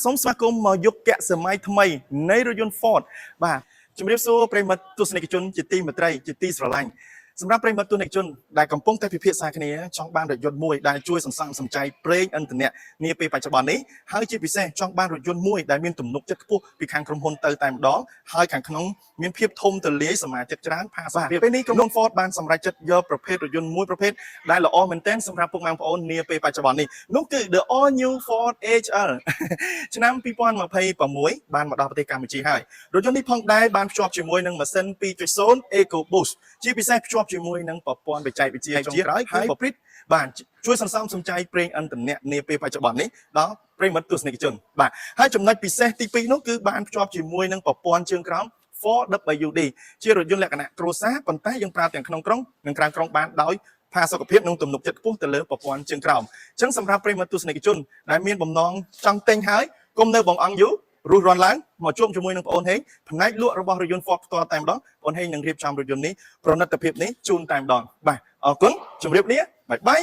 សូមស្វាគមន៍មកយកកសម័យថ្មីនៃរថយន្ត Ford បាទជំរាបសួរប្រិយមិត្តទស្សនិកជនជាទីមេត្រីជាទីស្រឡាញ់សម្រាប់ប្រិយមិត្តទស្សនិកជនដែលកំពុងតែពិភាក្សាគ្នាចង់បានរថយន្តមួយដែលជួយសន្សំសំចៃប្រេងឥន្ធនៈនាពេលបច្ចុប្បន្ននេះហើយជាពិសេសចង់បានរថយន្តមួយដែលមានទំនុកចិត្តខ្ពស់ពីខាងក្រុមហ៊ុនទៅតែម្ដងហើយខាងក្នុងមានភាពធំទូលាយសមាជិកច្រើនផាសុភាពពេលនេះក្រុមហ៊ុន Ford បានសម្រេចចិត្តយកប្រភេទរថយន្តមួយប្រភេទដែលល្អមែនទែនសម្រាប់ពុកម៉ែបងប្អូននាពេលបច្ចុប្បន្ននេះនោះគឺ The All New Ford HL ឆ្នាំ2026បានមកដល់ប្រទេសកម្ពុជាហើយរថយន្តនេះផងដែរបានភ្ជាប់ជាមួយនឹងម៉ាស៊ីន 2.0 EcoBoost ជាពិសេសភ្ជាប់ជាមួយនឹងប្រព័ន្ធបច្ចេកវិទ្យាចុងក្រោយគឺ Hybrid បានជួយសន្សំសំចៃប្រេងឥន្ធនៈនាពេលបច្ចុប្បន្ននេះដល់ប្រិយមិត្តទស្សនិកជនបាទហើយចំណុចពិសេសទី2នោះគឺបានភ្ជាប់ជាមួយនឹងប្រព័ន្ធជើងក្រោម 4WD ជារថយន្តលក្ខណៈគ្រួសារប៉ុន្តែយើងប្រើទាំងក្នុងក្រុងនិងក្រៅក្រុងបានដោយផាសុកភាពនិងទំនុកចិត្តខ្ពស់ទៅលើប្រព័ន្ធជើងក្រោមអញ្ចឹងសម្រាប់ប្រិយមិត្តទស្សនិកជនដែលមានបំណងចង់ទិញហើយកុំនៅបងអង្គយូររស់រាន់ឡើងមកជួបជាមួយនឹងបងអូនហេងផ្នែកលក់របស់រថយន្ត Ford ផ្ទាល់តែម្ដងបងអូនហេងនឹងរៀបចំរថយន្តនេះប្រណិតភាពនេះជូនតែម្ដងបាទអរគុណជម្រាបលាបាយបាយ